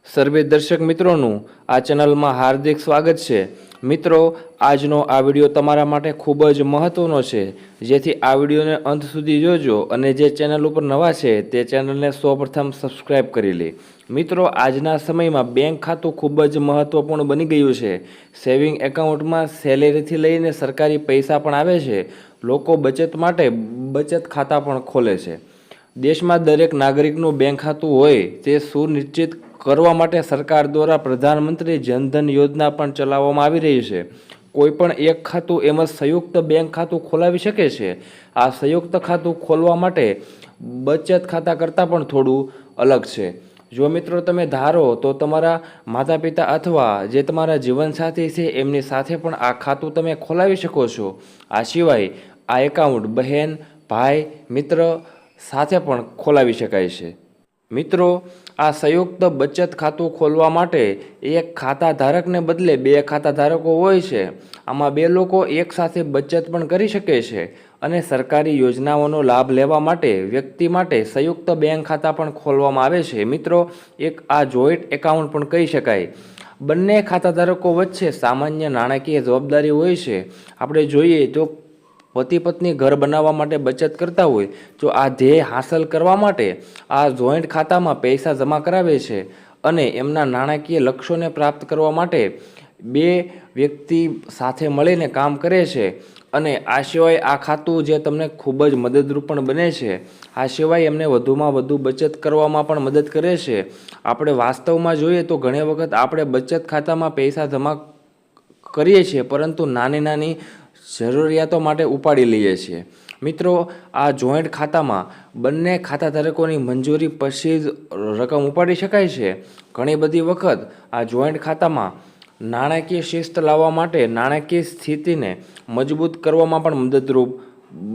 સર્વે દર્શક મિત્રોનું આ ચેનલમાં હાર્દિક સ્વાગત છે। મિત્રો, આજનો આ વિડીયો તમારા માટે ખૂબ જ મહત્વનો છે, જેથી આ વિડીયોને અંત સુધી જોજો અને જે ચેનલ ઉપર નવા છે તે ચેનલને સૌપ્રથમ સબસ્ક્રાઇબ કરી લે। મિત્રો, આજના સમયમાં બેંક ખાતું ખૂબ જ મહત્વપૂર્ણ બની ગયું છે। સેવિંગ એકાઉન્ટમાં સેલેરીથી લઈને સરકારી પૈસા પણ આવે છે। લોકો બચત માટે બચત ખાતા પણ ખોલે છે। દેશમાં દરેક નાગરિકનું બેંક ખાતું હોય તે સુનિશ્ચિત કરવા માટે સરકાર દ્વારા પ્રધાનમંત્રી જનધન યોજના પણ ચલાવવામાં આવી રહી છે। કોઈપણ એક ખાતું એમ જ સંયુક્ત બેંક ખાતું ખોલાવી શકે છે। આ સંયુક્ત ખાતું ખોલવા માટે બચત ખાતા કરતાં પણ થોડું અલગ છે। જો મિત્રો તમે ધારો તો તમારા માતા પિતા અથવા જે તમારા જીવનસાથી છે એમની સાથે પણ આ ખાતું તમે ખોલાવી શકો છો। આ સિવાય આ એકાઉન્ટ બહેન, ભાઈ, મિત્ર સાથે પણ ખોલાવી શકાય છે। મિત્રો, આ સંયુક્ત બચત ખાતું ખોલવા માટે એક ખાતા ધારકને બદલે બે ખાતા ધારકો હોય છે। આમાં બે લોકો એકસાથે બચત પણ કરી શકે છે અને સરકારી યોજનાઓનો લાભ લેવા માટે વ્યક્તિ માટે સંયુક્ત બેંક ખાતા પણ ખોલવામાં આવે છે। મિત્રો, એક આ જોઈન્ટ એકાઉન્ટ પણ કહી શકાય। બંને ખાતા ધારકો વચ્ચે સામાન્ય નાણાકીય જવાબદારી હોય છે। આપણે જોઈએ તો પતિ પત્ની ઘર બનાવવા માટે બચત કરતા હોય તો આ ધ્યેય હાંસલ કરવા માટે આ જોઈન્ટ ખાતામાં પૈસા જમા કરાવે છે અને એમના નાણાકીય લક્ષ્યોને પ્રાપ્ત કરવા માટે બે વ્યક્તિ સાથે મળીને કામ કરે છે। અને આ સિવાય આ ખાતું જે તમને ખૂબ જ મદદરૂપ પણ બને છે। આ સિવાય એમને વધુમાં વધુ બચત કરવામાં પણ મદદ કરે છે। આપણે વાસ્તવમાં જોઈએ તો ઘણી વખત આપણે બચત ખાતામાં પૈસા જમા કરીએ છીએ, પરંતુ નાની નાની જરૂરિયાતો માટે ઉપાડી લઈએ છીએ। મિત્રો, આ જોઈન્ટ ખાતામાં બંને ખાતા ધારકોની મંજૂરી પછી જ રકમ ઉપાડી શકાય છે। ઘણી બધી વખત આ જોઈન્ટ ખાતામાં નાણાકીય શિસ્ત લાવવા માટે નાણાકીય સ્થિતિને મજબૂત કરવામાં પણ મદદરૂપ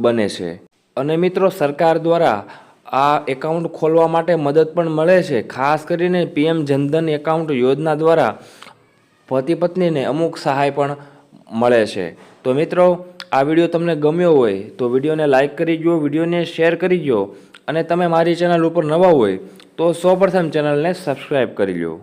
બને છે। અને મિત્રો, સરકાર દ્વારા આ એકાઉન્ટ ખોલવા માટે મદદ પણ મળે છે। ખાસ કરીને પીએમ જનધન એકાઉન્ટ યોજના દ્વારા પતિ પત્નીને અમુક સહાય પણ મળે છે। તો મિત્રો, આ વિડીયો તમને ગમ્યો હોય તો વિડીયોને લાઇક કરી દો, વિડીયોને શેર કરી દો અને તમે મારી ચેનલ ઉપર નવા હોય તો સૌપ્રથમ ચેનલને સબસ્ક્રાઈબ કરી લો।